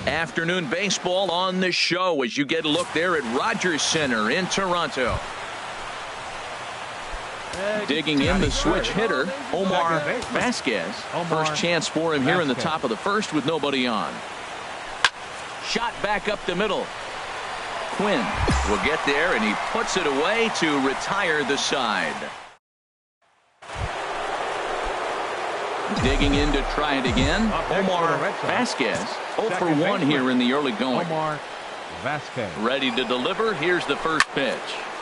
Afternoon baseball on the show as you get a look there at Rogers Center in Toronto. Digging in the switch hitter, Omar Vasquez. First chance for him here in the top of the first with nobody on. Shot back up the middle. Quinn will get there, and he puts it away to retire the side. Digging in to try it again, Omar Vasquez. 0 for 1 here in the early going. Omar Vasquez. Ready to deliver. Here's the first pitch.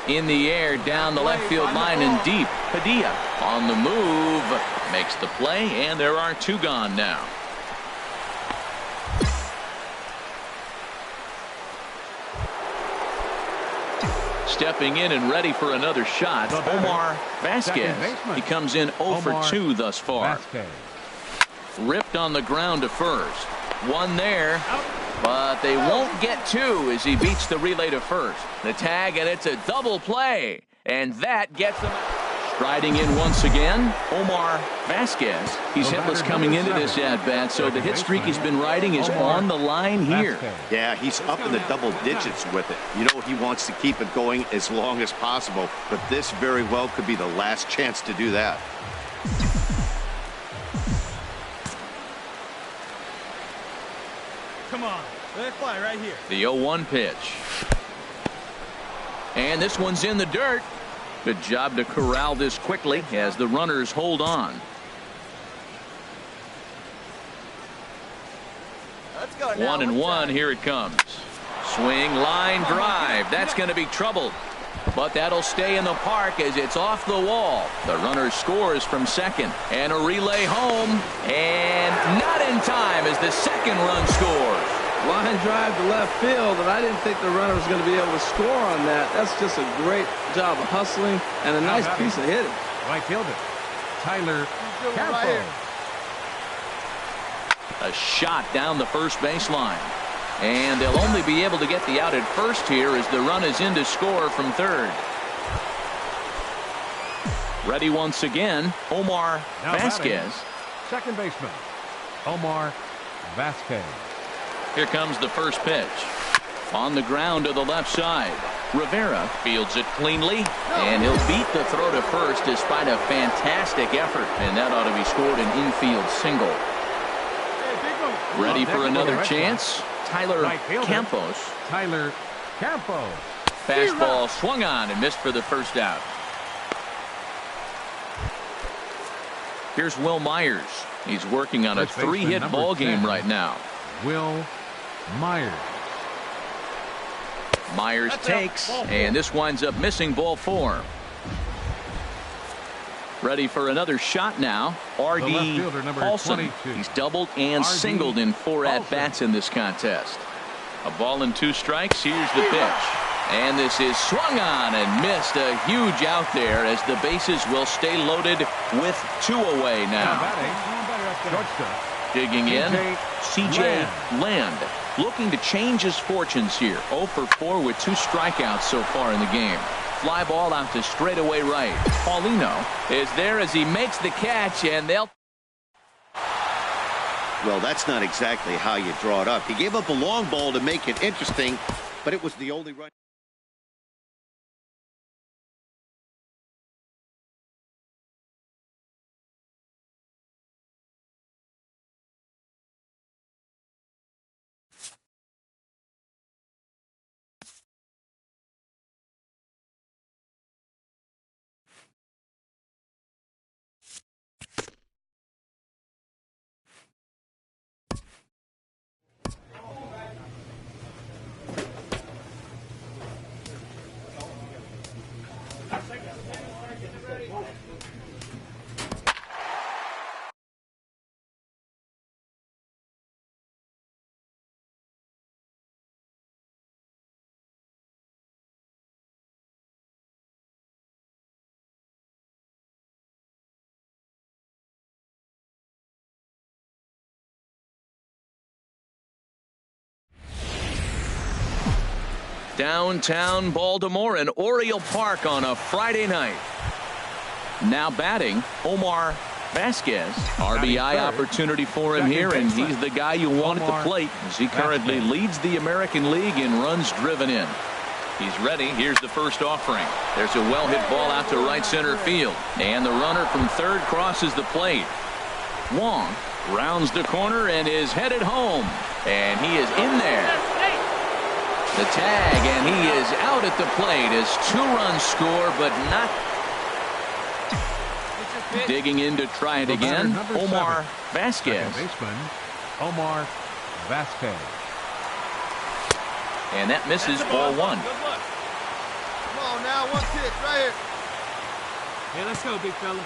In the air, down the left field line and deep. Padilla on the move. Makes the play, and there are 2 gone now. Stepping in and ready for another shot, Omar Vasquez. He comes in 0 for 2 thus far. Ripped on the ground to first. 1 there, but they won't get 2 as he beats the relay to first. The tag, and it's a double play, and that gets them. Striding in once again, Omar Vasquez. He's hitless coming into this at-bat, so the hit streak he's been riding is on the line here. Yeah, he's up in the double digits with it. You know, he wants to keep it going as long as possible, but this very well could be the last chance to do that. Come on, let it fly right here. The 0-1 pitch. And this one's in the dirt. Good job to corral this quickly as the runners hold on. Let's go now. 1-1, here it comes. Swing, line drive. That's going to be trouble. But that'll stay in the park as it's off the wall. The runner scores from second. And a relay home. And not in time as the second run scores. Line drive to left field, and I didn't think the runner was going to be able to score on that. That's just a great job of hustling and a nice piece of hitting. Right fielder, Tyler Campo. A shot down the first baseline. And they'll only be able to get the out at first here as the run is in to score from third. Ready once again, Omar Vasquez. Second baseman, Omar Vasquez. Here comes the first pitch. On the ground to the left side. Rivera fields it cleanly, and he'll beat the throw to first despite a fantastic effort, and that ought to be scored an infield single. Ready for another chance? Tyler Campos. Tyler Campos. Fastball swung on and missed for the first out. Here's Will Myers. He's working on a 3-hit ball game right now. Will Myers. Myers takes, and this winds up missing ball 4. Ready for another shot now. R.D. Paulson. He's doubled and singled in 4 at-bats in this contest. A ball and 2 strikes. Here's the pitch. And this is swung on and missed. A huge out there as the bases will stay loaded with 2 away now. Digging in, C.J. Land. Looking to change his fortunes here. 0 for 4 with 2 strikeouts so far in the game. Fly ball out to straightaway right. Paulino is there as he makes the catch, and they'll. Well, that's not exactly how you draw it up. He gave up a long ball to make it interesting, but it was the only run. Downtown Baltimore and Oriole Park on a Friday night. Now batting, Omar Vasquez. RBI opportunity for him here, and he's the guy you want at the plate as he currently leads the American League in runs driven in. He's ready. Here's the first offering. There's a well-hit ball out to right center field, and the runner from third crosses the plate. Wong rounds the corner and is headed home, and he is in there. The tag, and he is out at the plate as 2 runs score, but not digging in to try it again. Omar Vasquez. Baseman, Omar Vasquez. And that misses ball 1. Come on now, 1 pitch right here. Hey, let's go, big fella.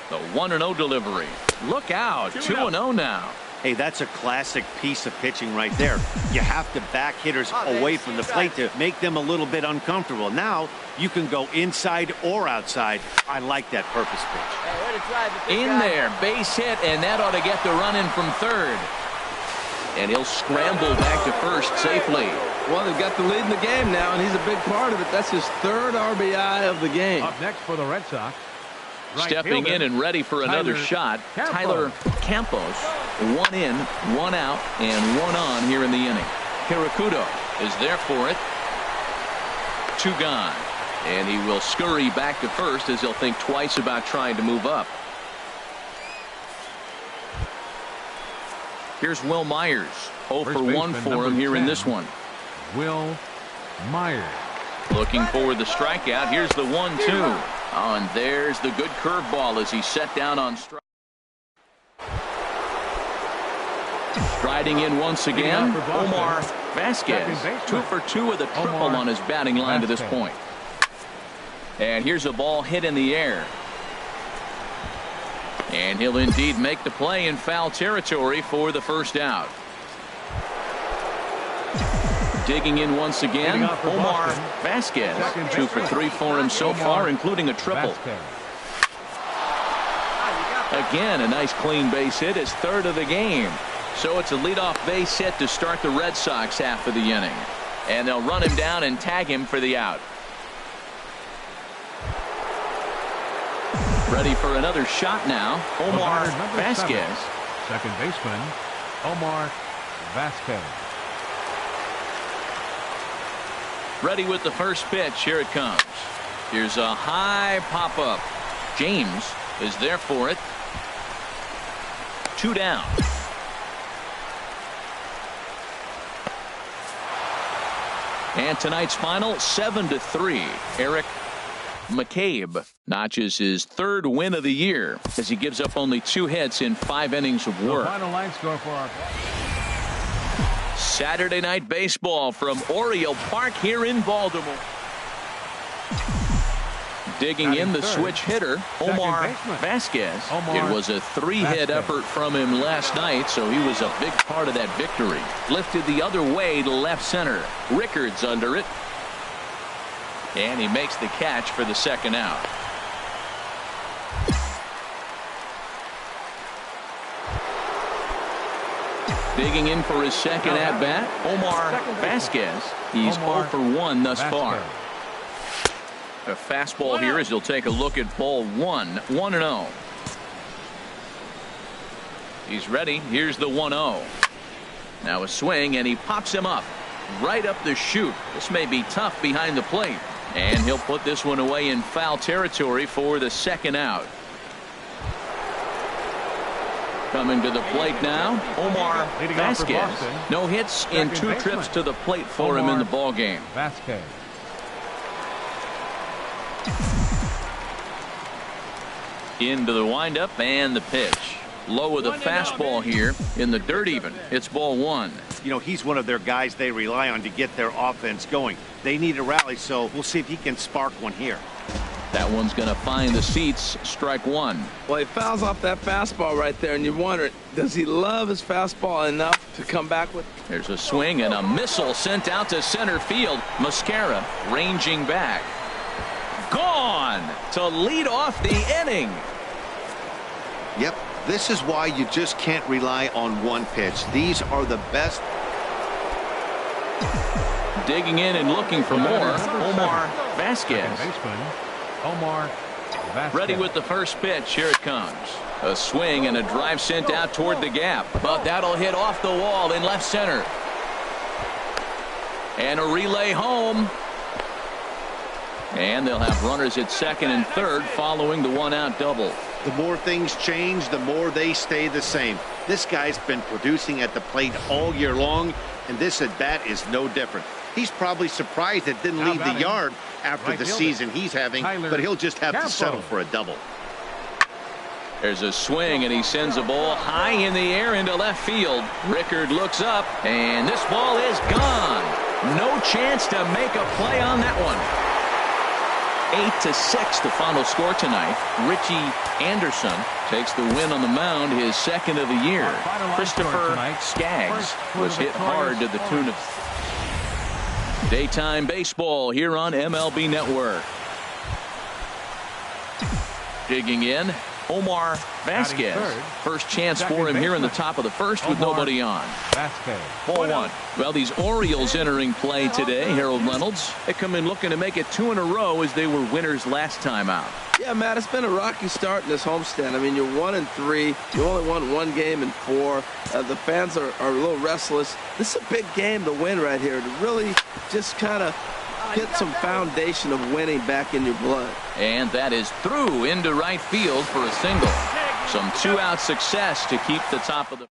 The 1-0 delivery. Look out, 2-0 now. Hey, that's a classic piece of pitching right there. You have to back hitters away from the plate to make them a little bit uncomfortable. Now you can go inside or outside. I like that purpose pitch. In there, base hit, and that ought to get the run in from third. And he'll scramble back to first safely. Well, they've got the lead in the game now, and he's a big part of it. That's his 3rd RBI of the game. Up next for the Red Sox. Stepping in and ready for another shot, Tyler Campos. 1 in, 1 out, and 1 on here in the inning. Hirakudo is there for it. 2 gone. And he will scurry back to first as he'll think twice about trying to move up. Here's Will Myers. 0 for 1 for him here in this one. Will Myers. Looking for the strikeout. Here's the 1-2. Oh, and there's the good curveball as he set down on strike. Striding in once again, Omar Vasquez. 2 for 2 with a triple on his batting line to this point. And here's a ball hit in the air. And he'll indeed make the play in foul territory for the first out. Digging in once again, Omar Vasquez. 2 for 3 for him so far, including a triple. Again, a nice clean base hit, his 3rd of the game. So it's a leadoff base hit to start the Red Sox half of the inning. And they'll run him down and tag him for the out. Ready for another shot now, Omar Vasquez. Second baseman, Omar Vasquez. Ready with the first pitch. Here it comes. Here's a high pop-up. James is there for it. 2 down. And tonight's final, 7-3. Eric McCabe notches his 3rd win of the year as he gives up only 2 hits in 5 innings of work. The final line score for our Saturday night baseball from Oriole Park here in Baltimore. Digging in the switch hitter, Omar Vasquez. It was a 3-hit effort from him last night, so he was a big part of that victory. Lifted the other way to left center. Rickards under it. And he makes the catch for the 2nd out. Digging in for his 2nd at-bat, Omar Vasquez. He's 0 for 1 thus far. A fastball here as he'll take a look at ball one. 1-0. He's ready. Here's the 1-0. Now a swing, and he pops him up right up the chute. This may be tough behind the plate, and he'll put this one away in foul territory for the second out. Coming to the plate now, Omar Vasquez. No hits in 2 trips to the plate for him in the ball game. Vasquez. Into the windup and the pitch. Low with a fastball here in the dirt even. It's ball 1. You know, he's one of their guys they rely on to get their offense going. They need a rally, so we'll see if he can spark one here. That one's going to find the seats. Strike 1. Well, he fouls off that fastball right there, and you wonder, does he love his fastball enough to come back with? There's a swing and a missile sent out to center field. Mascara ranging back. Gone to lead off the inning. Yep, this is why you just can't rely on one pitch. These are the best. Digging in and looking for more, Omar Vasquez. Omar Vasquez. Ready with the first pitch. Here it comes. A swing and a drive sent out toward the gap, but that'll hit off the wall in left center. And a relay home. And they'll have runners at second and third following the 1-out double. The more things change, the more they stay the same. This guy's been producing at the plate all year long, and this at bat is no different. He's probably surprised it didn't leave the yard after the season he's having, but he'll just have to settle for a double. There's a swing, and he sends a ball high in the air into left field. Rickard looks up, and this ball is gone. No chance to make a play on that one. 8-6 the final score tonight. Richie Anderson takes the win on the mound, his second of the year. Christopher Skaggs was hit hard to the tune of daytime baseball here on MLB Network. Digging in, Omar Vasquez. First chance for him here in the top of the first with nobody on. Ball 1. Well, these Orioles entering play today, Harold Reynolds. They come in looking to make it 2 in a row as they were winners last time out. Yeah, Matt, it's been a rocky start in this homestand. I mean, you're 1-3. You only won 1 game in 4. The fans are a little restless. This is a big game to win right here, to really just kind of get some foundation of winning back in your blood. And that is through into right field for a single. Some 2-out success to keep the top of the.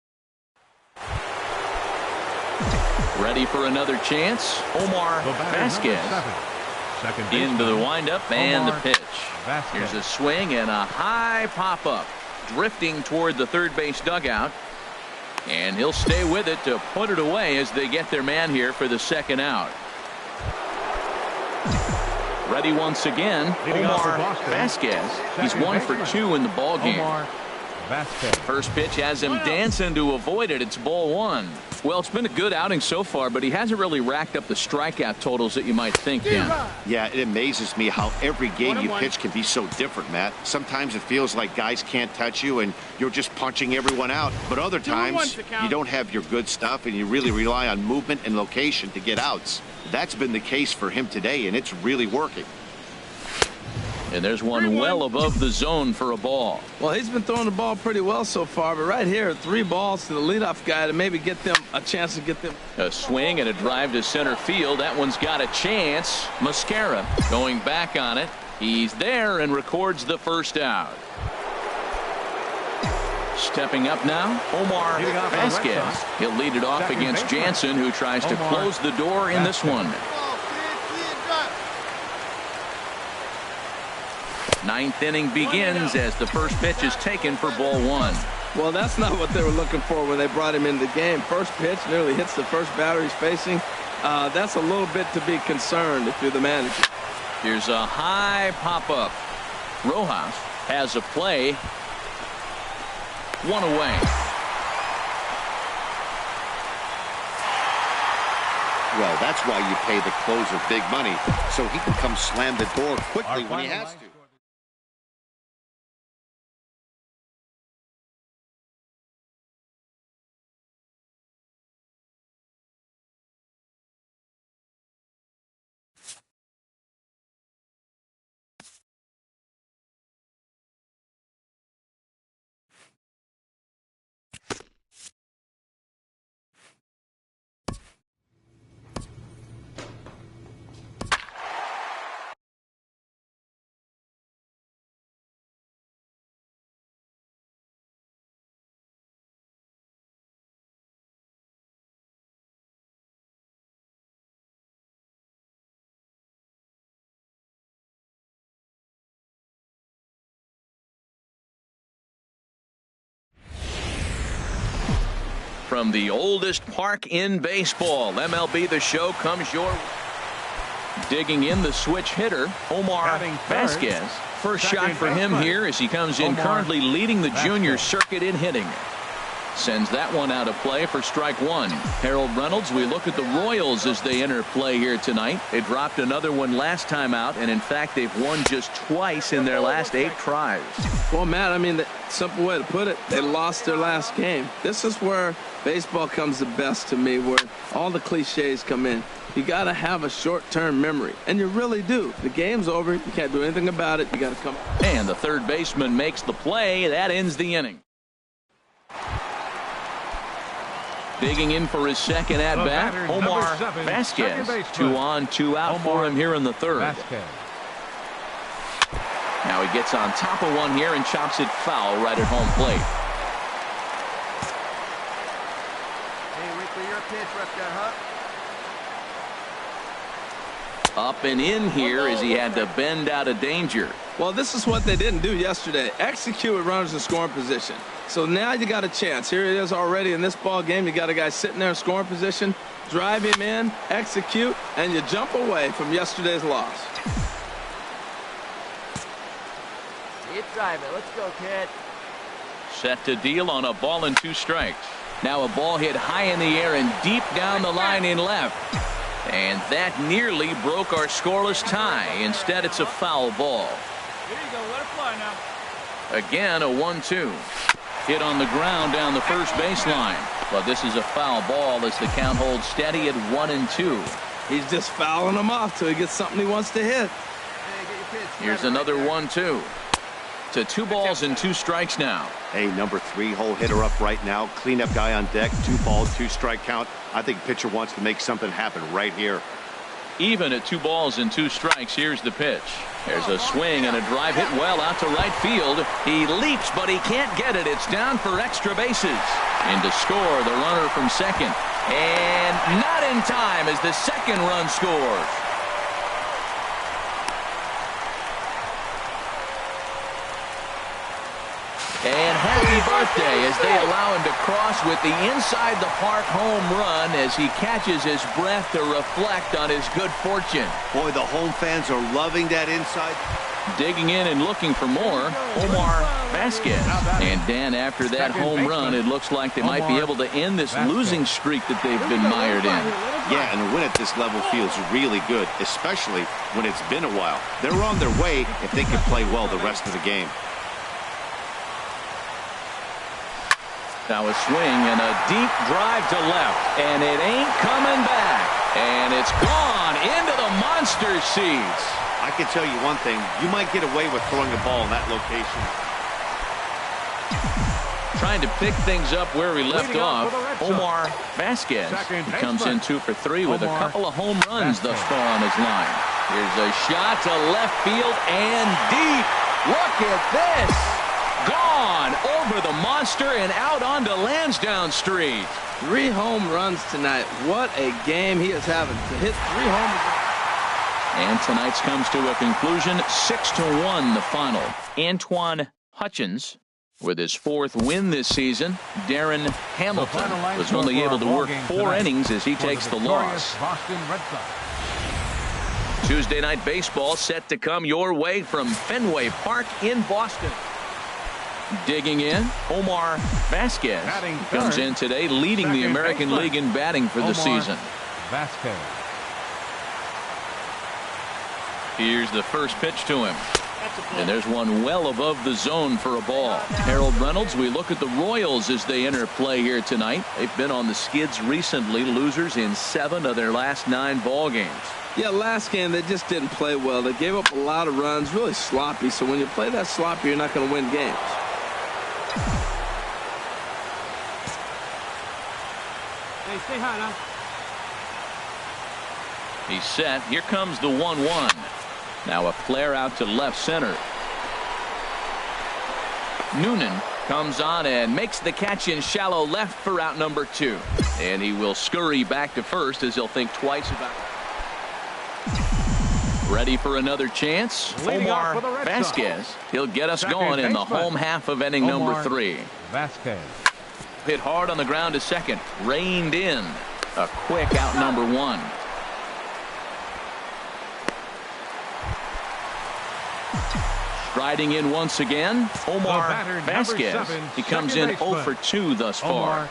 Ready for another chance. Omar Vasquez into the windup and the pitch. Here's a swing and a high pop-up, drifting toward the third base dugout, and he'll stay with it to put it away as they get their man here for the second out. Ready once again, Omar Vasquez. He's 1 for 2 in the ball game. First pitch has him dancing to avoid it. It's ball 1. Well, it's been a good outing so far, but he hasn't really racked up the strikeout totals that you might think, Dan. Yeah, it amazes me how every game you pitch can be so different, Matt. Sometimes it feels like guys can't touch you and you're just punching everyone out. But other times you don't have your good stuff and you really rely on movement and location to get outs. That's been the case for him today, and it's really working. And there's one well above the zone for a ball. Well, he's been throwing the ball pretty well so far, but right here, 3 balls to the leadoff guy to maybe get them a chance to get them. A swing and a drive to center field. That one's got a chance. Mascara going back on it. He's there and records the first out. Stepping up now, Omar Vasquez. He'll lead it off against Jansen, who tries to close the door in this one. 9th inning begins as the first pitch is taken for ball 1. Well, that's not what they were looking for when they brought him into the game. First pitch nearly hits the first batter he's facing. That's a little bit to be concerned if you're the manager. Here's a high pop-up. Rojas has a play. 1 away. Well, that's why you pay the closer big money, so he can come slam the door quickly when he has to. From the oldest park in baseball, MLB The Show comes your digging in the switch hitter, Omar Vasquez. First shot for him here as he comes in currently leading the junior circuit in hitting. Sends that one out of play for strike one. Harold Reynolds, we look at the Royals as they enter play here tonight. They dropped another one last time out, and in fact they've won just twice in their last 8 tries. Well, Matt, I mean, the simple way to put it, they lost their last game. This is where baseball comes the best to me, where all the cliches come in. You got to have a short-term memory, and you really do. The game's over. You can't do anything about it. You got to come. And the third baseman makes the play. That ends the inning. Digging in for his second at-bat, Omar Vasquez. 2 on, 2 out for him here in the third. Now he gets on top of one here and chops it foul right at home plate. Hey, wait for your pitch, ref guy, huh? Up and in here as he had to bend out of danger. Well, this is what they didn't do yesterday. Execute with runners in scoring position. So now you got a chance. Here it is already in this ball game. You got a guy sitting there in scoring position. Drive him in, execute, and you jump away from yesterday's loss. Keep driving. Let's go, kid. Set to deal on a ball and 2 strikes. Now a ball hit high in the air and deep down the line in left. And that nearly broke our scoreless tie. Instead, it's a foul ball. Here you go. Let it fly now. Again, a 1-2. Hit on the ground down the first baseline. But this is a foul ball as the count holds steady at 1-2. He's just fouling him off till he gets something he wants to hit. Here's another 1-2. To 2 balls and 2 strikes now. Hey, number 3 hole hitter up right now. Cleanup guy on deck. 2 balls, 2 strike count. I think pitcher wants to make something happen right here. Even at 2 balls and 2 strikes, here's the pitch. There's a swing and a drive hit well out to right field. He leaps, but he can't get it. It's down for extra bases. And to score, the runner from second. And not in time as the second run scores. And happy birthday as they allow him to cross with the inside the park home run as he catches his breath to reflect on his good fortune. Boy, the home fans are loving that inside. Digging in and looking for more, Omar Vasquez. And Dan, after that home run, it looks like they might be able to end this losing streak that they've been mired in. Yeah, and a win at this level feels really good, especially when it's been a while. They're on their way if they can play well the rest of the game. Now a swing and a deep drive to left, and it ain't coming back. And it's gone into the monster seats. I can tell you one thing, you might get away with throwing a ball in that location. Trying to pick things up where we left off, Omar Vasquez. He comes in 2 for 3 with a couple of home runs thus far on his line. Here's a shot to left field and deep. Look at this. Gone over the monster and out onto Lansdowne Street. 3 home runs tonight. What a game he is having. To hit 3 homers. And tonight's comes to a conclusion. 6-1 the final. Antoine Hutchins with his 4th win this season. Darren Hamilton was only able to work 4 innings as he takes the loss. Tuesday night baseball set to come your way from Fenway Park in Boston. Digging in, Omar Vasquez comes in today leading the American League in batting for the season. Vasquez. Here's the first pitch to him. And there's one well above the zone for a ball. Harold Reynolds, we look at the Royals as they enter play here tonight. They've been on the skids recently, losers in 7 of their last 9 ball games. Yeah, last game they just didn't play well. They gave up a lot of runs, really sloppy. So when you play that sloppy, you're not going to win games. Hey, stay high now. He's set. Here comes the 1-1. Now a flare out to left center. Noonan comes on and makes the catch in shallow left for out number 2. And he will scurry back to first as he'll think twice about it. Ready for another chance? Omar Vasquez. He'll get us going in the home half of inning number 3. Vasquez. hit hard on the ground to second. Reined in. A quick out number one. Striding in once again, Omar Vasquez. He comes in 0 for 2 thus far.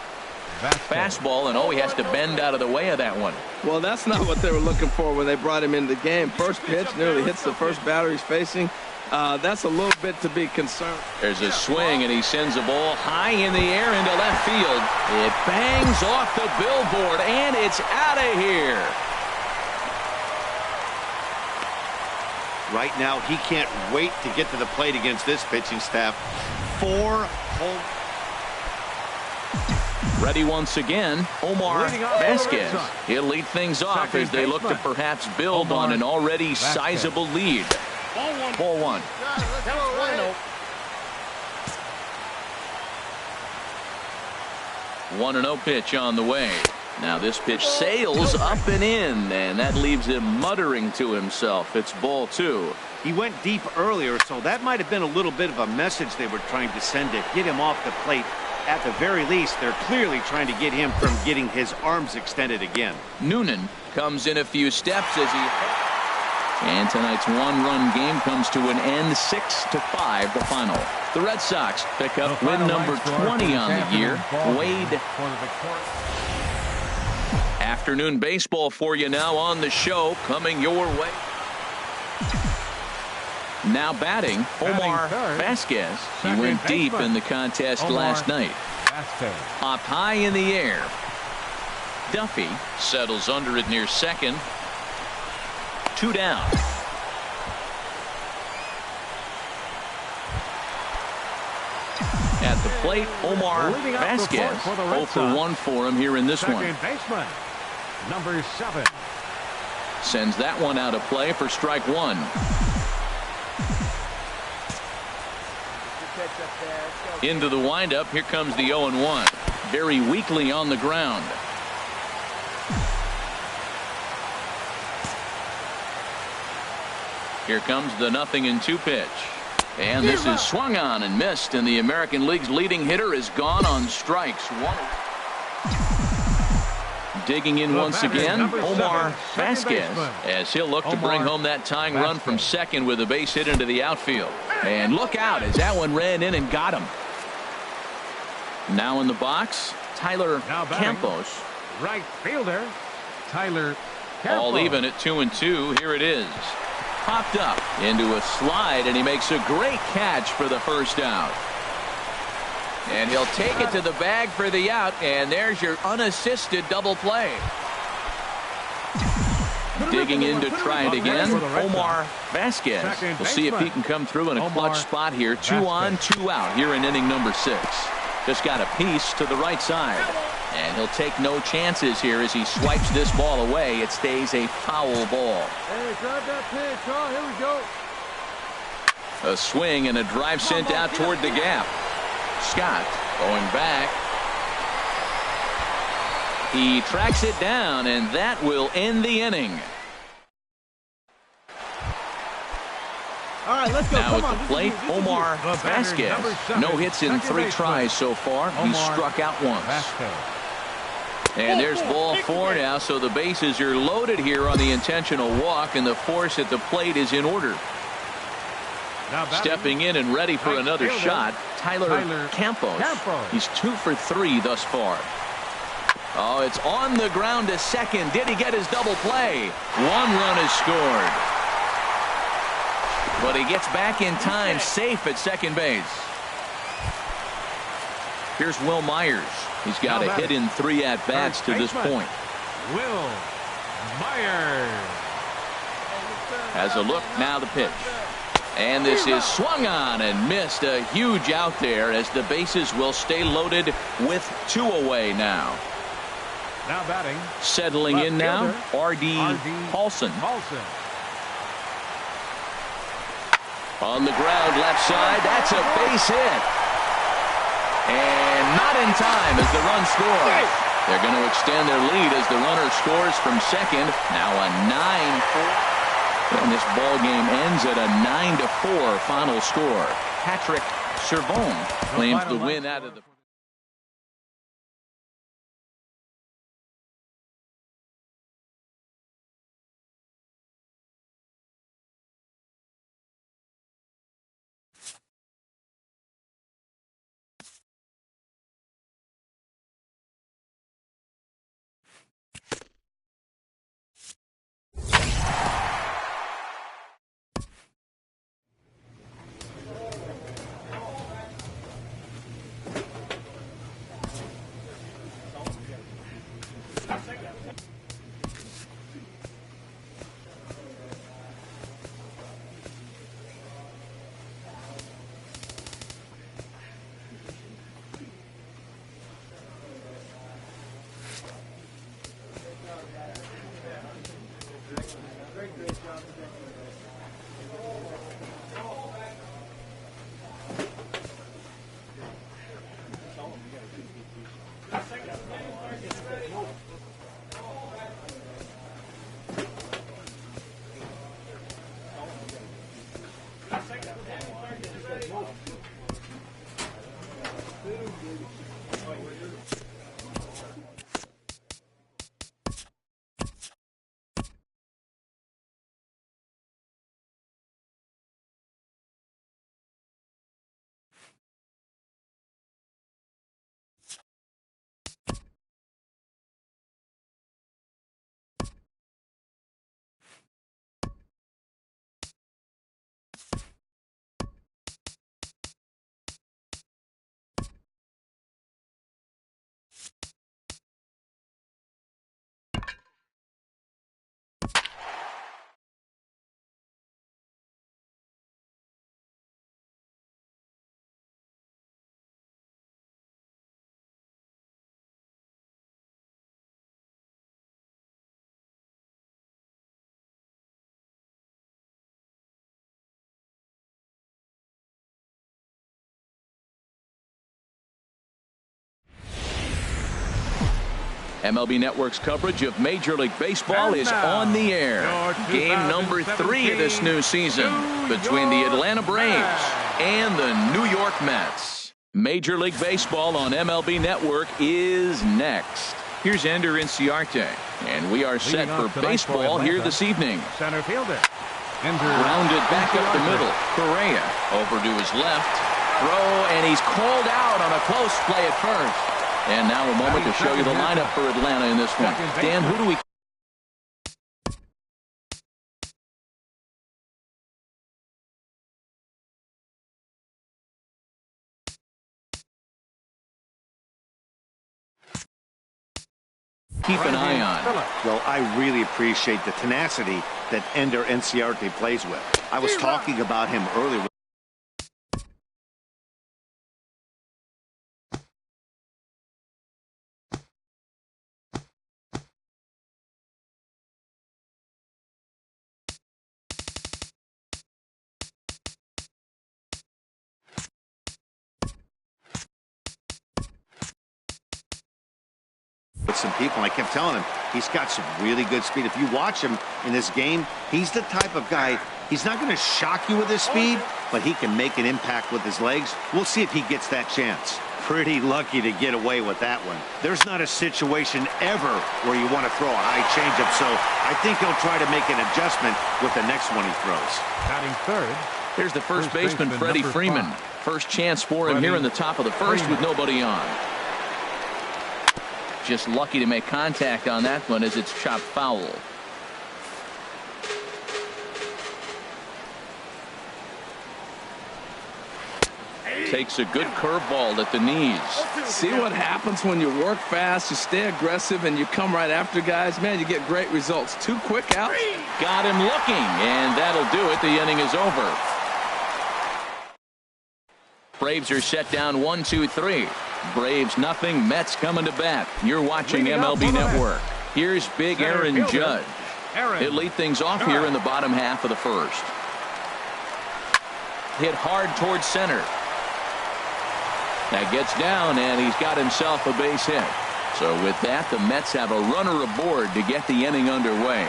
Fastball, and he has to bend out of the way of that one. Well, that's not what they were looking for when they brought him into the game. First pitch nearly hits the first batter he's facing. That's a little bit to be concerned. There's a swing, and he sends the ball high in the air into left field. It bangs off the billboard, and it's out of here. Right now, he can't wait to get to the plate against this pitching staff. 4 home. Ready once again, Omar Vasquez. He'll lead things off as they look to perhaps build on an already sizable lead. Ball one. 1-0 pitch on the way. Now this pitch sails up and in, and that leaves him muttering to himself. It's ball 2. He went deep earlier, so that might have been a little bit of a message they were trying to send to get him off the plate. At the very least, they're clearly trying to get him from getting his arms extended again. Noonan comes in a few steps as he... And tonight's one-run game comes to an end, 6-5 the final. The Red Sox pick up win number 20 on the year. Wade. Afternoon baseball for you now on the show, coming your way. Now batting, Omar Vasquez. He went deep in the contest last night. Up high in the air. Duffy settles under it near second. 2 down. At the plate, Omar Vasquez. 0 for 1 for him here in this one. Baseman, number 7. Sends that one out of play for strike 1. Into the windup. Here comes the 0-1. Very weakly on the ground. Here comes the 0-2 pitch. And this is swung on and missed, and the American League's leading hitter is gone on strikes. 1. Digging in once again, Omar Vasquez, as he'll look to bring home that tying run from second with a base hit into the outfield. And look out as that one ran in and got him. Now in the box, Tyler Campos. Right fielder, Tyler Campos. All even at 2-2. Here it is. Popped up into a slide, and he makes a great catch for the first out. And he'll take it to the bag for the out, and there's your unassisted double play. Digging in to try it again, Omar Vasquez. We'll see if he can come through in a clutch spot here. 2 on, 2 out here in inning number 6. Just got a piece to the right side. And he'll take no chances here as he swipes this ball away. It stays a foul ball. Hey, grab that pitch, huh? Here we go. A swing and a drive sent out toward the gap. Scott going back. He tracks it down, and that will end the inning. All right, let's go. Now at the plate, Omar Vasquez. No hits in 3 tries so far. He's struck out once. And there's ball 4 now, so the bases are loaded here on the intentional walk, and the force at the plate is in order. Stepping in and ready for another shot, Tyler Campos. He's 2 for 3 thus far. Oh, it's on the ground to second. Did he get his double play? 1 run is scored. But he gets back in time, safe at second base. Here's Will Myers. He's got a hit in 3 at-bats to this point. Will Myers has a look, now the pitch. And this is swung on and missed. A huge out there as the bases will stay loaded with 2 away now. Now batting. Settling in now, R.D. Paulson. On the ground, left side. That's a base hit. And not in time as the run scores. They're going to extend their lead as the runner scores from second. Now a 9-4. And this ball game ends at a 9-4 final score. Patrick Servone claims the win out of the MLB Network's coverage of Major League Baseball is on the air. Game number 3 of this new season between the Atlanta Braves and the New York Mets. Major League Baseball on MLB Network is next. Here's Ender Inciarte, and we are set for baseball here this evening. Center fielder. Grounded back up the middle. Correa over to his left. Throw, and he's called out on a close play at first. And now a moment to show you the lineup for Atlanta in this one. Dan, who do we... keep an eye on? Well, I really appreciate the tenacity that Ender Inciarte plays with. I was talking about him earlier. With some people, and I kept telling him he's got some really good speed. If you watch him in this game, he's the type of guy, he's not going to shock you with his speed, but he can make an impact with his legs. We'll see if he gets that chance. Pretty lucky to get away with that one. There's not a situation ever where you want to throw a high changeup, so I think he'll try to make an adjustment with the next one he throws. Batting third. Here's the first baseman, Freddie Freeman. First chance for him here in the top of the first with nobody on. Just lucky to make contact on that one as it's chopped foul. Takes a good curveball at the knees. See what happens when you work fast, you stay aggressive, and you come right after guys. Man, you get great results. 2 quick outs. Got him looking, and that'll do it. The inning is over. Braves are set down 1-2-3. Braves nothing. Mets coming to bat. You're watching MLB Network. Here's big Aaron Judge. He'll lead things off here in the bottom half of the first. Hit hard towards center. That gets down, and he's got himself a base hit. So with that, the Mets have a runner aboard to get the inning underway.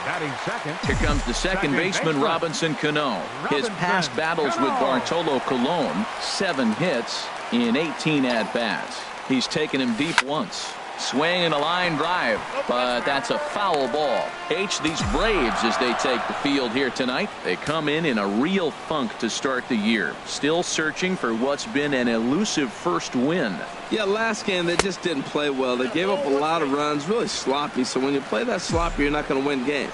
Batting second. Here comes the second baseman, Robinson Cano. His past battles with Bartolo Colon, 7 hits in 18 at-bats. He's taken him deep once. Swing and a line drive, but that's a foul ball. These Braves, as they take the field here tonight, they come in a real funk to start the year. Still searching for what's been an elusive first win. Yeah, last game they just didn't play well. They gave up a lot of runs, really sloppy. So when you play that sloppy, you're not going to win games.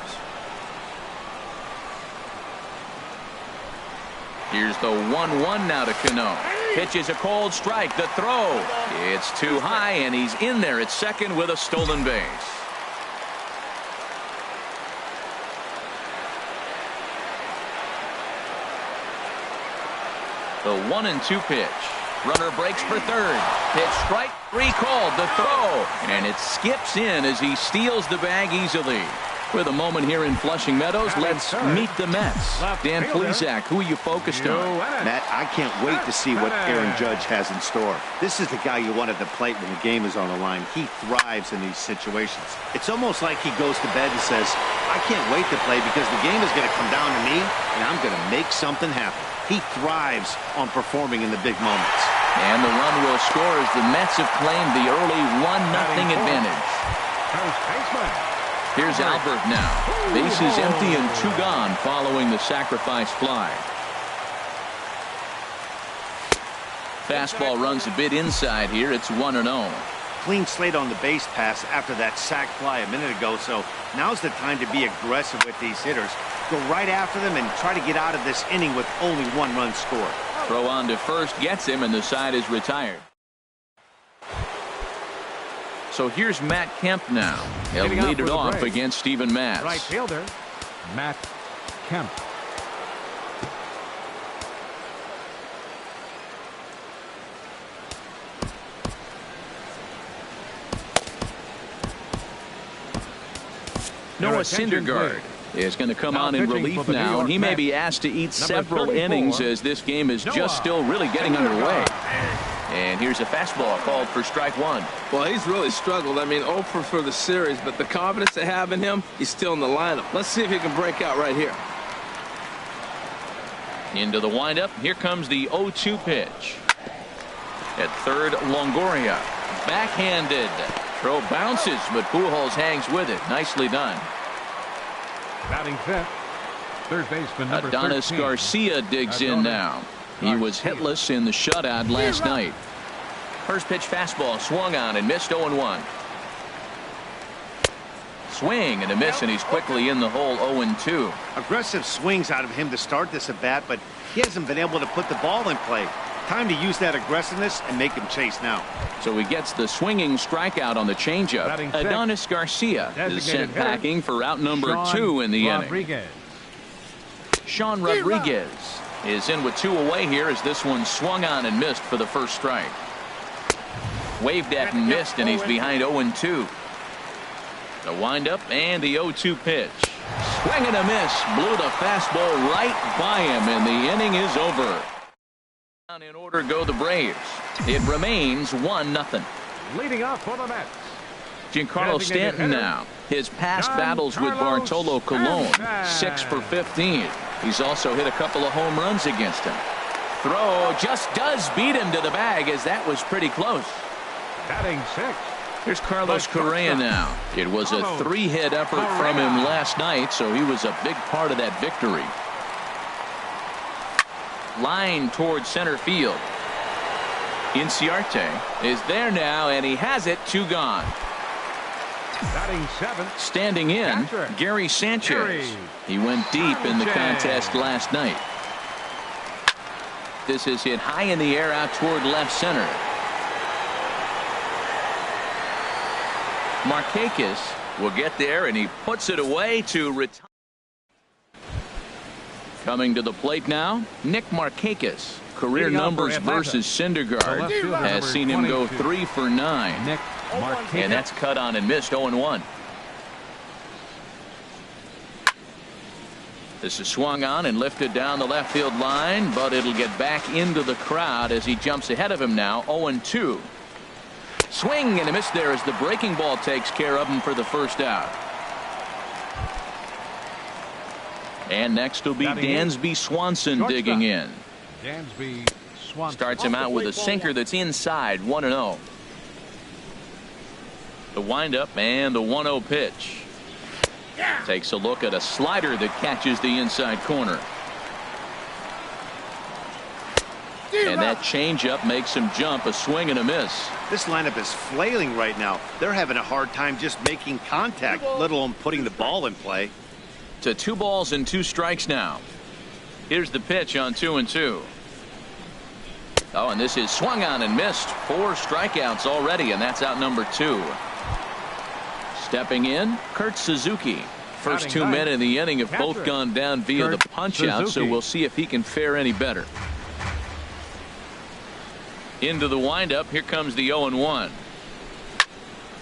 Here's the 1-1 now to Cano. Pitches a cold strike. The throw. It's too high, and he's in there at second with a stolen base. The 1-2 pitch. Runner breaks for third. Pitch strike. Recalled. The throw. And it skips in as he steals the bag easily. With a moment here in Flushing Meadows, let's meet the Mets. Dan Plesac, who are you focused on? Matt, I can't wait to see what Aaron Judge has in store. This is the guy you want at the plate when the game is on the line. He thrives in these situations. It's almost like he goes to bed and says, I can't wait to play because the game is going to come down to me and I'm going to make something happen. He thrives on performing in the big moments. And the run will score as the Mets have claimed the early 1-0 advantage. First baseman. Here's Albert now. Bases empty and 2 gone following the sacrifice fly. Fastball runs a bit inside here. It's 1-0. Clean slate on the base pass after that sac fly a minute ago, so now's the time to be aggressive with these hitters. Go right after them and try to get out of this inning with only 1 run scored. Throw on to first gets him, and the side is retired. So here's Matt Kemp now. He'll lead it off against Steven Matz. Right fielder, Matt Kemp. Noah Syndergaard is going to come on in relief now, and he may be asked to eat several innings as this game is just still really getting underway. And here's a fastball called for strike 1. Well, he's really struggled. I mean, 0 for the series, but the confidence they have in him, he's still in the lineup. Let's see if he can break out right here. Into the windup. Here comes the 0-2 pitch. At third, Longoria. Backhanded. Throw bounces, but Pujols hangs with it. Nicely done. Batting fifth, third baseman number Adonis 13. Garcia digs in now. He was hitless in the shutout last night. First pitch fastball swung on and missed 0-1. Swing and a miss, and he's quickly in the hole 0-2. Aggressive swings out of him to start this at bat, but he hasn't been able to put the ball in play. Time to use that aggressiveness and make him chase now. So he gets the swinging strikeout on the changeup. Adonis Garcia is sent packing for out number 2 in the inning. Sean Rodriguez is in with 2 away here as this one swung on and missed for the first strike. Waved at and missed, and he's behind 0-2. The windup and the 0-2 pitch. Swing and a miss. Blew the fastball right by him, and the inning is over. In order go the Braves. It remains 1-0. Leading off for the Mets, Giancarlo Stanton now. His past battles with Bartolo Colon, 6 for 15. He's also hit a couple of home runs against him. Throw just does beat him to the bag, as that was pretty close. batting 6. Here's Carlos Correa now. It was a 3-hit effort from him last night, so he was a big part of that victory. Line towards center field. Inciarte is there now, and he has it. 2 gone. Batting 7. Standing in, Gary Sanchez. He went deep in the contest last night. This is hit high in the air out toward left center. Markakis will get there, and he puts it away to retire. Coming to the plate now, Nick Markakis. Career numbers versus Syndergaard has seen him go 3 for 9. Nick Markakis. And that's cut on and missed 0-1. This is swung on and lifted down the left field line, but it'll get back into the crowd as he jumps ahead of him now. 0-2. Swing and a miss there as the breaking ball takes care of him for the first out. And next will be Dansby Swanson digging in. Dansby Swanson starts him out with a sinker that's inside. 1-0. The windup and the 1-0 pitch. Takes a look at a slider that catches the inside corner. And that changeup makes him jump. A swing and a miss. This lineup is flailing right now. They're having a hard time just making contact, let alone putting the ball in play. To 2 balls and 2 strikes now. Here's the pitch on 2-2. Oh, and this is swung on and missed. 4 strikeouts already, and that's out number 2. Stepping in, Kurt Suzuki. First 2 men in the inning have both gone down via the punch out, so we'll see if he can fare any better. Into the windup. Here comes the 0-1.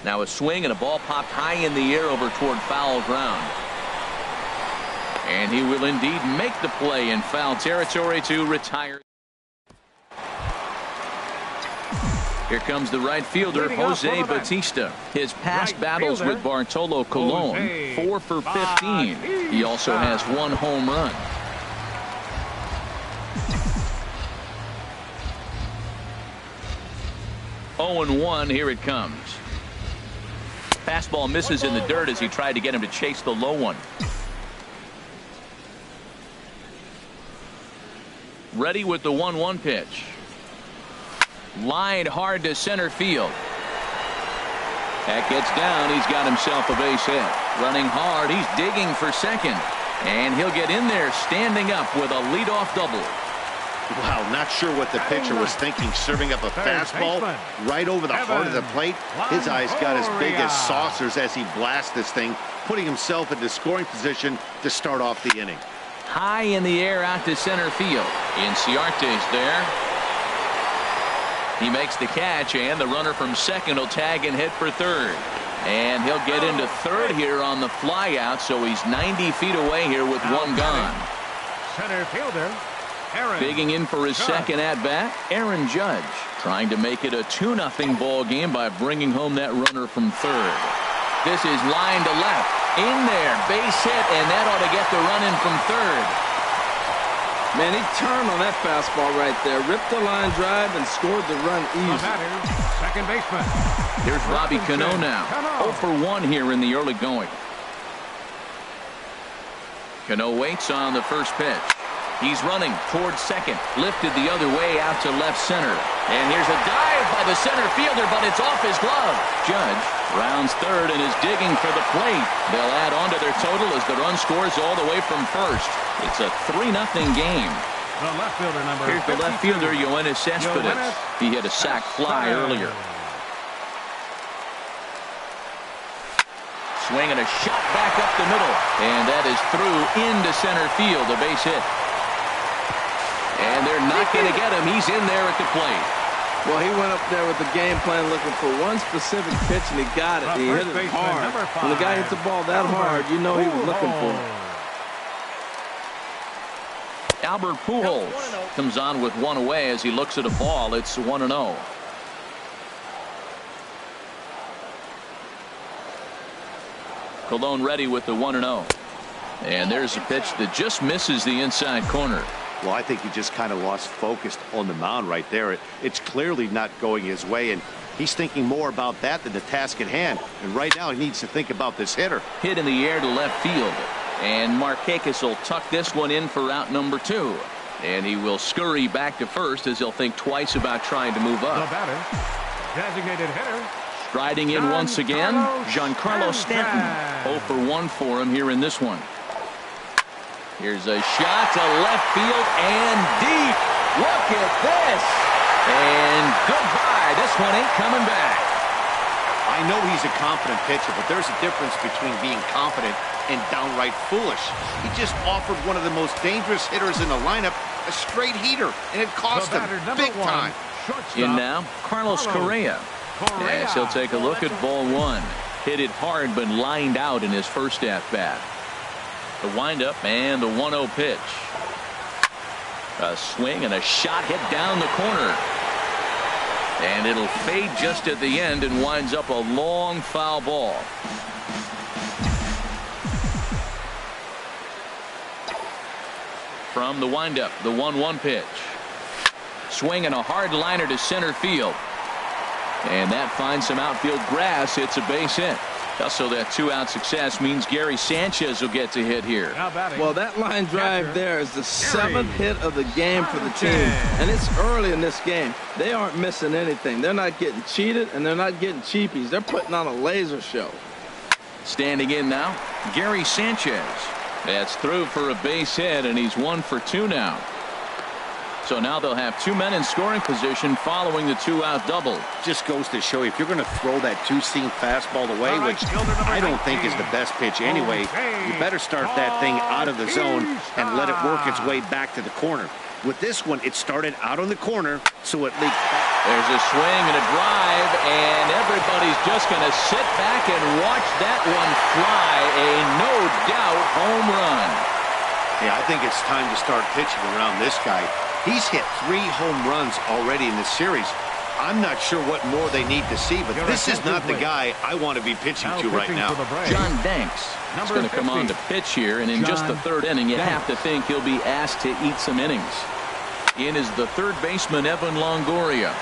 Now a swing and a ball popped high in the air over toward foul ground. And he will indeed make the play in foul territory to retire. Here comes the right fielder, Jose Bautista. His past battles with Bartolo Colon, 4 for 15. He also has 1 home run. Oh and 1, here it comes. Fastball misses in the dirt as he tried to get him to chase the low one. Ready with the 1-1 pitch. Lined hard to center field. That gets down. He's got himself a base hit. Running hard. He's digging for second. And he'll get in there standing up with a leadoff double. Wow, not sure what the pitcher was thinking, serving up a fastball right over the heart of the plate. His eyes got as big as saucers as he blasts this thing, putting himself into scoring position to start off the inning. High in the air out to center field. Inciarte's there. He makes the catch, and the runner from second will tag and hit for third. And he'll get into third here on the fly out, so he's 90 feet away here with 1 gone. Center fielder, Aaron. Digging in for his second at-bat, Aaron Judge. Trying to make it a 2-0 ball game by bringing home that runner from third. This is line to left. In there, base hit, and that ought to get the run in from third. Man, he turned on that fastball right there, ripped the line drive, and scored the run easy. Second baseman. Here's Robbie Cano now. 0 for 1 here in the early going. Cano waits on the first pitch. He's running towards second. Lifted the other way out to left center. And here's a dive by the center fielder, but it's off his glove. Judge rounds third and is digging for the plate. They'll add on to their total as the run scores all the way from first. It's a 3-0 game. The left fielder number. Here's the left fielder, Yoenis Cespedes. He hit a sac fly earlier. Swing and a shot back up the middle. And that is through into center field, a base hit. And they're not going to get him. He's in there at the plate. Well, he went up there with the game plan looking for one specific pitch, and he got it. He hit it hard. When the guy hits the ball that hard, you know he was looking for it. Albert Pujols comes on with 1 away as he looks at a ball. It's 1-0. Colon ready with the 1-0. And there's a pitch that just misses the inside corner. Well, I think he just kind of lost focus on the mound right there. It's clearly not going his way, and he's thinking more about that than the task at hand. And right now, he needs to think about this hitter. Hit in the air to left field. And Markakis will tuck this one in for out number 2. And he will scurry back to first as he'll think twice about trying to move up. The batter, designated hitter. Striding in once again, Giancarlo Stanton. 0 for 1 for him here in this one. Here's a shot to left field and deep. Look at this. And goodbye. This one ain't coming back. I know he's a confident pitcher, but there's a difference between being confident and downright foolish. He just offered one of the most dangerous hitters in the lineup a straight heater, and it cost him big time. In now, Carlos Correa. Yes, he'll take a look at ball 1. Hit it hard, but lined out in his first at-bat. The windup and the 1-0 pitch. A swing and a shot hit down the corner. And it'll fade just at the end and winds up a long foul ball. From the windup, the 1-1 pitch. Swing and a hard liner to center field. And that finds some outfield grass. It's a base hit. Also, that 2-out success means Gary Sanchez will get to hit here. Well, that line drive there is the 7th hit of the game for the team. And it's early in this game. They aren't missing anything. They're not getting cheated, and they're not getting cheapies. They're putting on a laser show. Standing in now, Gary Sanchez. That's through for a base hit, and he's 1 for 2 now. So now they'll have 2 men in scoring position following the 2-out double. Just goes to show you, if you're going to throw that two-seam fastball away, which I don't think is the best pitch anyway, you better start that thing out of the zone and let it work its way back to the corner. With this one, it started out on the corner, so it leaked back. There's a swing and a drive, and everybody's just going to sit back and watch that one fly. A no-doubt home run. Yeah, I think it's time to start pitching around this guy. He's hit 3 home runs already in this series. I'm not sure what more they need to see, but this is not the guy I want to be pitching to right now. John Danks is going to come on to pitch here, and in just the 3rd inning, you have to think he'll be asked to eat some innings. In is the 3rd baseman, Evan Longoria.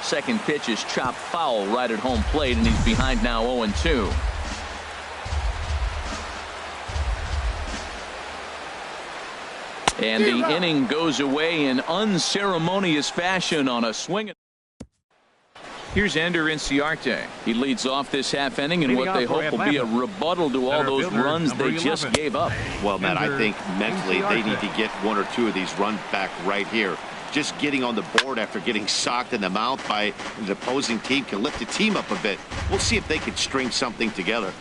Second pitch is chopped foul right at home plate, and he's behind now 0-2. And the inning goes away in unceremonious fashion on a swing. Here's Ender Inciarte. He leads off this half inning in what they hope will be a rebuttal to all those runs they just gave up. Well, Matt, I think mentally they need to get 1 or 2 of these runs back right here. Just getting on the board after getting socked in the mouth by the opposing team can lift the team up a bit. We'll see if they can string something together.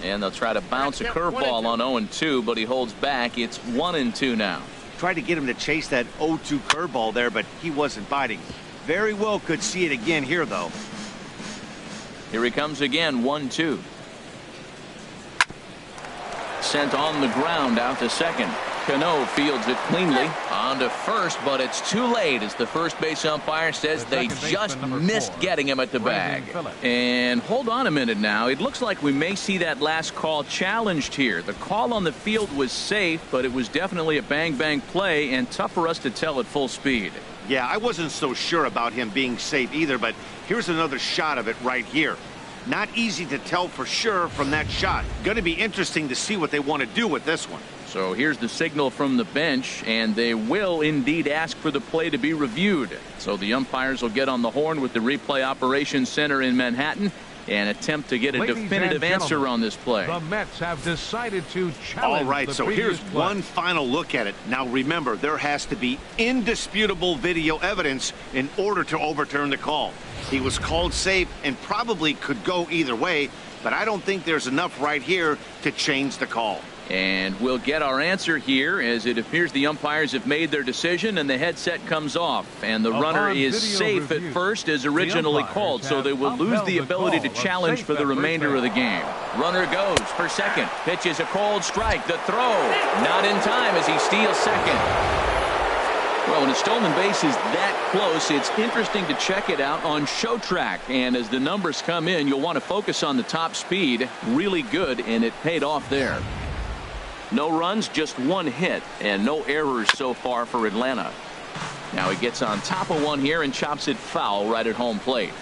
And they'll try to bounce a curveball on 0-2, but he holds back. It's 1-2 now. Tried to get him to chase that 0-2 curveball there, but he wasn't biting. Very well could see it again here, though. Here he comes again, 1-2. Sent on the ground out to second. Cano fields it cleanly on to first, but it's too late as the first base umpire says they just missed getting him at the bag. And hold on a minute now. It looks like we may see that last call challenged here. The call on the field was safe, but it was definitely a bang-bang play and tough for us to tell at full speed. Yeah, I wasn't so sure about him being safe either, but here's another shot of it right here. Not easy to tell for sure from that shot. Going to be interesting to see what they want to do with this one. So here's the signal from the bench, and they will indeed ask for the play to be reviewed. So the umpires will get on the horn with the replay operations center in Manhattan and attempt to get a definitive answer on this play. The Mets have decided to challenge. All right, so here's one final look at it. Now remember, there has to be indisputable video evidence in order to overturn the call. He was called safe and probably could go either way, but I don't think there's enough right here to change the call. And we'll get our answer here as it appears the umpires have made their decision and the headset comes off. And the runner is safe at first as originally called, so they will lose the ability to challenge for the remainder of the game. Runner goes for second. Pitch is a cold strike. The throw not in time as he steals second. Well, when a stolen base is that close, it's interesting to check it out on Show Track. And as the numbers come in, you'll want to focus on the top speed. Really good, and it paid off there. No runs, just 1 hit, and no errors so far for Atlanta. Now he gets on top of one here and chops it foul right at home plate.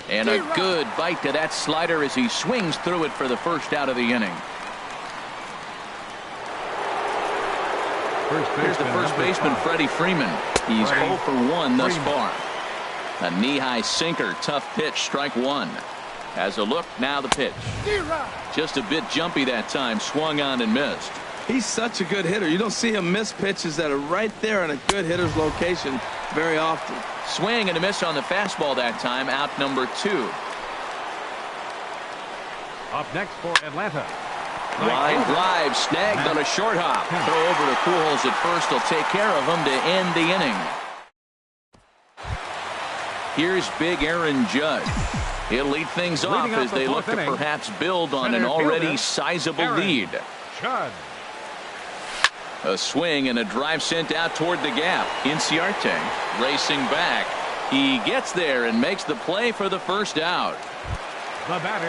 And a good bite to that slider as he swings through it for the first out of the inning. Here's the first baseman, Freddie Freeman. He's 0 for 1 thus far. A knee-high sinker, tough pitch, strike 1. Has a look, now the pitch. Just a bit jumpy that time, swung on and missed. He's such a good hitter. You don't see him miss pitches that are right there in a good hitter's location very often. Swing and a miss on the fastball that time, out number 2. Up next for Atlanta. Line drive, snagged on a short hop. Throw over to Pujols at first will take care of him to end the inning. Here's big Aaron Judge. He'll lead things off as they look to perhaps build on an already sizable lead. A swing and a drive sent out toward the gap. Inciarte racing back. He gets there and makes the play for the first out.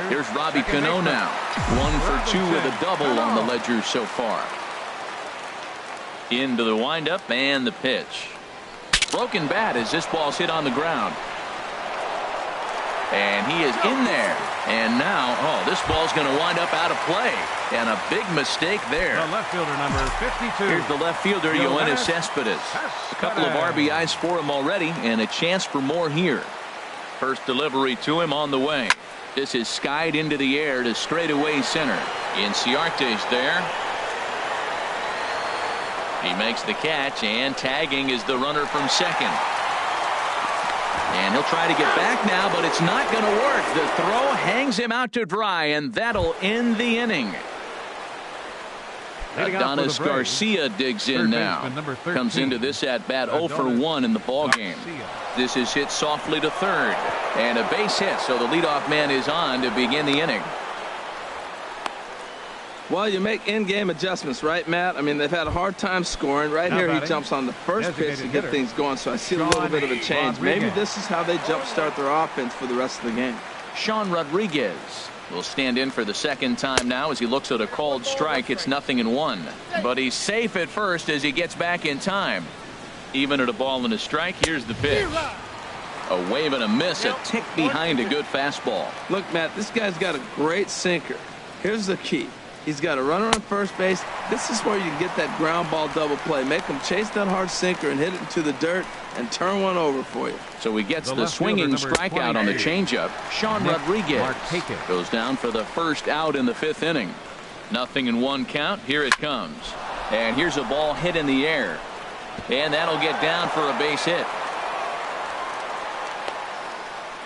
Here's Robbie Cano now. 1 for 2 with a double on the ledger so far. Into the windup and the pitch. Broken bat as this ball's hit on the ground. And he is in there. And now, this ball's going to wind up out of play. And a big mistake there. The left fielder, number 52. Here's the left fielder, Yoenis Cespedes. A couple of RBIs for him already, and a chance for more here. First delivery to him on the way. This is skied into the air to straightaway center. Inciarte's there. He makes the catch, and tagging is the runner from second. And he'll try to get back now, but it's not going to work. The throw hangs him out to dry, and that'll end the inning. Adonis Garcia digs in now. Comes into this at bat 0 for 1 in the ball game. This is hit softly to third, and a base hit, so the leadoff man is on to begin the inning. Well, you make in-game adjustments, right, Matt? I mean, they've had a hard time scoring. Right here, he jumps on the first pitch to get things going, so I see a little bit of a change. Maybe this is how they jumpstart their offense for the rest of the game. Sean Rodriguez will stand in for the second time now as he looks at a called strike. It's 0-1. But he's safe at first as he gets back in time. Even at a ball and a strike, here's the pitch. A wave and a miss, a tick behind a good fastball. Look, Matt, this guy's got a great sinker. Here's the key. He's got a runner on first base. This is where you get that ground ball double play. Make him chase that hard sinker and hit it into the dirt and turn one over for you. So he gets the swinging strikeout on the changeup. Sean Rodriguez goes down for the first out in the 5th inning. 0-1 count. Here it comes. And here's a ball hit in the air. And that'll get down for a base hit.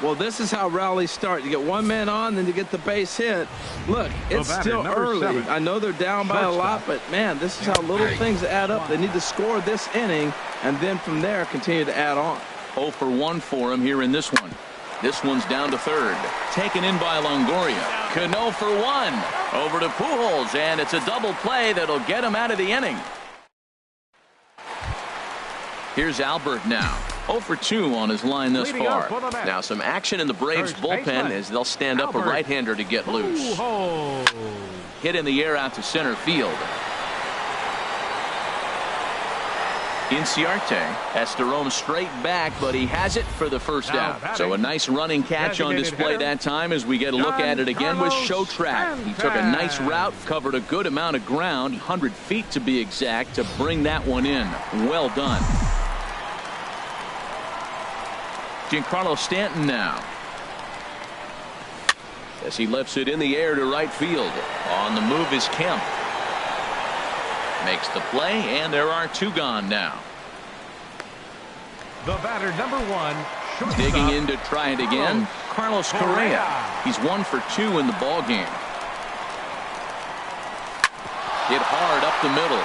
Well, this is how rallies start. You get one man on, then you get the base hit. Look, it's still early. I know they're down by a lot, but, man, this is how little things add up. They need to score this inning, and then from there continue to add on. 0 for 1 for him here in this one. This one's down to third. Taken in by Longoria. Cano for 1. Over to Pujols, and it's a double play that'll get him out of the inning. Here's Albert now. 0 for 2 on his line thus far. Now some action in the Braves bullpen as they'll stand up a right-hander to get loose. Hit in the air out to center field. Inciarte has to roam straight back, but he has it for the first out. So a nice running catch on display that time as we get a look at it again with Show-Track. He took a nice route, covered a good amount of ground, 100 feet to be exact, to bring that one in. Well done. Giancarlo Stanton now as he lifts it in the air to right field. On the move is Kemp. Makes the play, and there are 2 gone now. The batter, number 1, digging in to try it again, Carlos Correa. He's 1 for 2 in the ball game. Hit hard up the middle,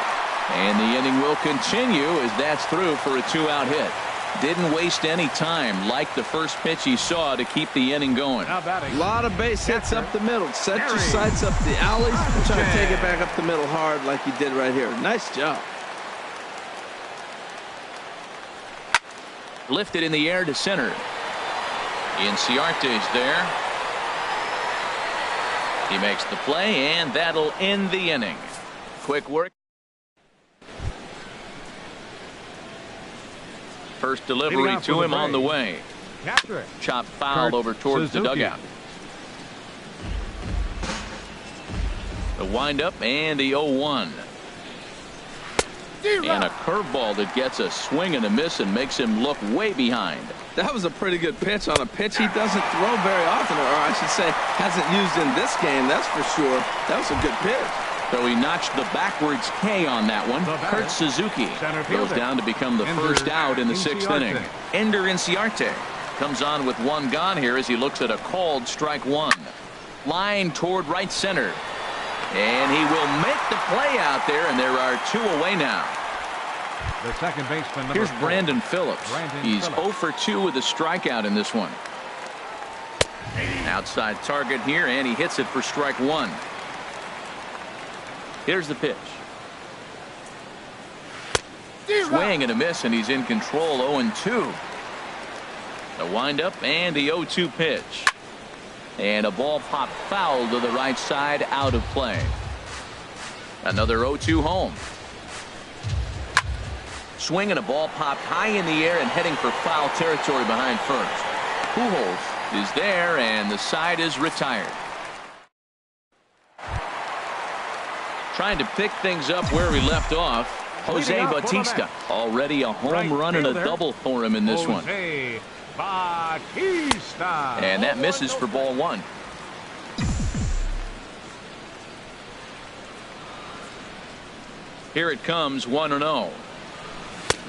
and the inning will continue as that's through for a 2-out hit. Didn't waste any time like the first pitch he saw to keep the inning going. A lot of base hits up the middle. Set your sights up the alleys and try to take it back up the middle hard like he did right here. Nice job. Lifted in the air to center. Inciarte's there. He makes the play, and that'll end the inning. Quick work. First delivery to him on the way. Chop foul over towards the dugout. The windup and the 0-1. And a curveball that gets a swing and a miss and makes him look way behind. That was a pretty good pitch on a pitch he doesn't throw very often, or I should say hasn't used in this game, that's for sure. That was a good pitch. So he notched the backwards K on that one. Kurt Suzuki goes down to become the first out in the 6th inning. Ender Inciarte comes on with 1 gone here as he looks at a called strike 1. Line toward right center. And he will make the play out there, and there are 2 away now. The second baseman. Here's Brandon Phillips. He's 0 for 2 with a strikeout in this one. Outside target here, and he hits it for strike 1. Here's the pitch. Swing and a miss, and he's in control. 0-2. The windup and the 0-2 pitch. And a ball popped foul to the right side, out of play. Another 0-2 home. Swing and a ball popped high in the air and heading for foul territory behind first. Pujols is there, and the side is retired. Trying to pick things up where we left off. Jose Bautista, already a home run and a double for him in this one. Bautista. And that misses for ball 1. Here it comes, 1-0.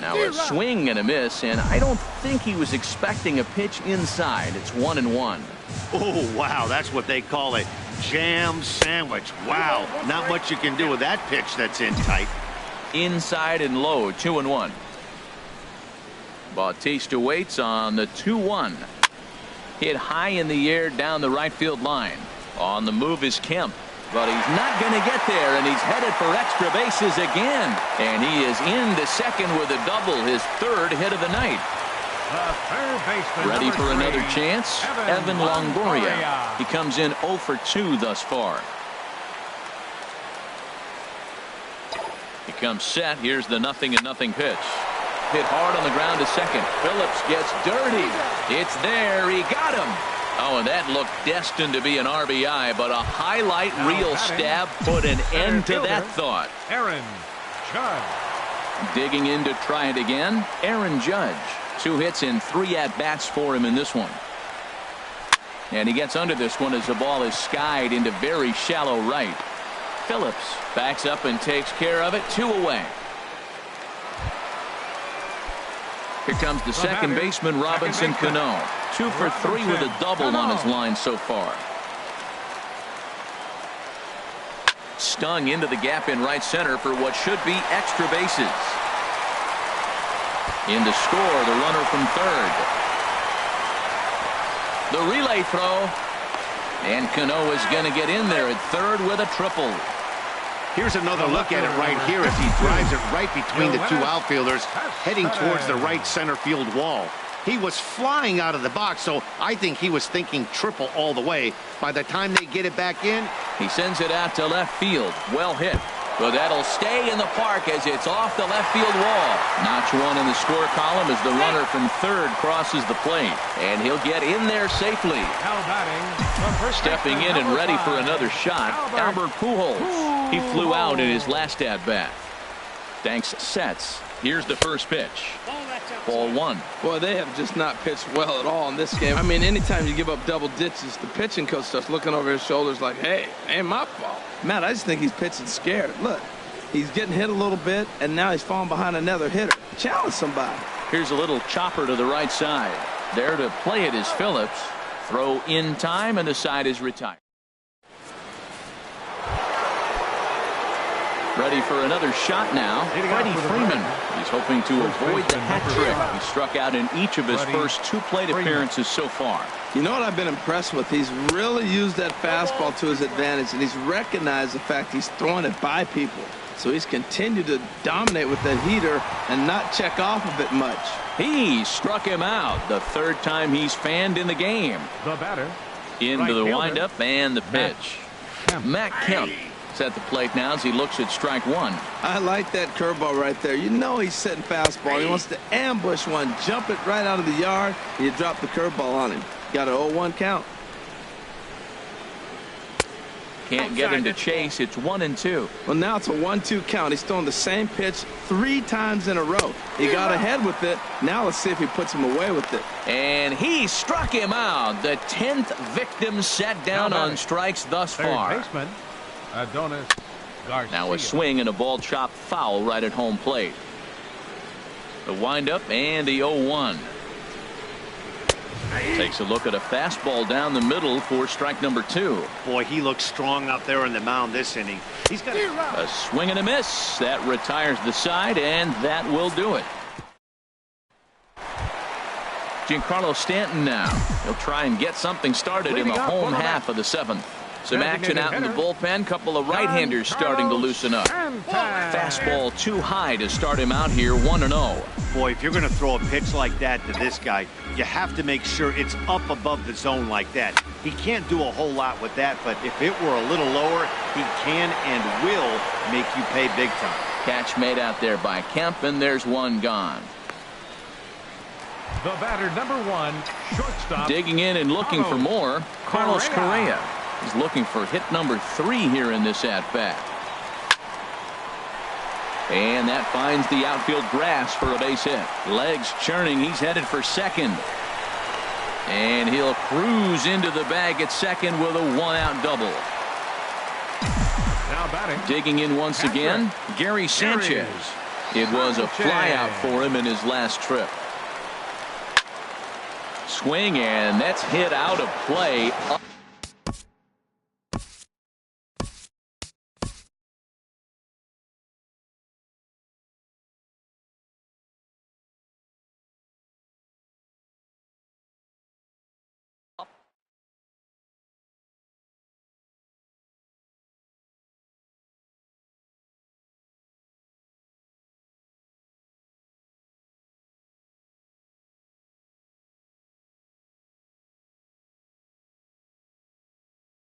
Now a swing and a miss, and I don't think he was expecting a pitch inside. It's 1-1. Oh, wow, that's what they call a jam sandwich. Wow, not much you can do with that pitch that's in tight. Inside and low, 2-1. Bautista waits on the 2-1. Hit high in the air down the right field line. On the move is Kemp, but he's not going to get there, and he's headed for extra bases again. And he is into second with a double, his third hit of the night. The third baseman, Ready for number another 3, chance? Evan Longoria. He comes in 0 for 2 thus far. He comes set. Here's the 0-0 pitch. Hit hard on the ground to second. Phillips gets dirty. It's there. He got him. Oh, and that looked destined to be an RBI, but a highlight reel stab put an end to that thought. Aaron Judge. Digging in to try it again, Aaron Judge. 2 hits and 3 at-bats for him in this one. And he gets under this one as the ball is skied into very shallow right. Phillips backs up and takes care of it. 2 away. Here comes the second baseman, Robinson Cano. 2 for 3 with a double on his line so far. Stung into the gap in right center for what should be extra bases. In to score, the runner from third. The relay throw. And Cano is going to get in there at third with a triple. Here's another look at it right here as he drives it right between the 2 outfielders, heading towards the right center field wall. He was flying out of the box, so I think he was thinking triple all the way. By the time they get it back in, he sends it out to left field. Well hit. But that'll stay in the park as it's off the left field wall. Notch 1 in the score column as the runner from third crosses the plate. And he'll get in there safely. Stepping in and ready for another shot, Albert Pujols. He flew out in his last at-bat. Thanks sets. Here's the first pitch. Ball 1. Boy, they have just not pitched well at all in this game. I mean, anytime you give up double ditches, the pitching coach starts looking over his shoulders like, hey, ain't my fault. Matt, I just think he's pitching scared. Look, he's getting hit a little bit, and now he's falling behind another hitter. Challenge somebody. Here's a little chopper to the right side. There to play it is Phillips. Throw in time, and the side is retired. Ready for another shot now, Freddie Freeman. He's hoping to avoid the hat trick. He struck out in each of his first 2 plate appearances so far. You know what I've been impressed with? He's really used that fastball to his advantage, and he's recognized the fact he's throwing it by people. So he's continued to dominate with that heater and not check off of it much. He struck him out the 3rd time he's fanned in the game. The batter. Into the windup and the pitch. Matt Kemp at the plate now as he looks at strike 1. I like that curveball right there. You know he's setting fastball. He wants to ambush one, jump it right out of the yard, and you drop the curveball on him. Got an 0-1 count. Can't get him to chase. It's 1-2. Well, now it's a 1-2 count. He's throwing the same pitch 3 times in a row. He got ahead with it. Now let's see if he puts him away with it. And he struck him out. The 10th victim set down on strikes thus far. Third baseman, Adonis Garcia. Now a swing and a ball chopped foul right at home plate. The windup and the 0-1. Takes a look at a fastball down the middle for strike number 2. boy, he looks strong out there on the mound this inning. He's got a swing and a miss. That retires the side, and that will do it. Giancarlo Stanton now. He'll try and get something started in the home half of the 7th. Some action out in the bullpen. Couple of right-handers starting to loosen up. Fastball too high to start him out here, 1-0. Boy, if you're going to throw a pitch like that to this guy, you have to make sure it's up above the zone like that. He can't do a whole lot with that, but if it were a little lower, he can and will make you pay big time. Catch made out there by Kemp, and there's one gone. The batter, number 1, shortstop. Digging in and looking for more, Carlos Correa. He's looking for hit number 3 here in this at-bat. And that finds the outfield grass for a base hit. Legs churning. He's headed for second. And he'll cruise into the bag at second with a 1-out double. Now batting. Digging in once again, Gary Sanchez. It was a flyout for him in his last trip. Swing, and that's hit out of play.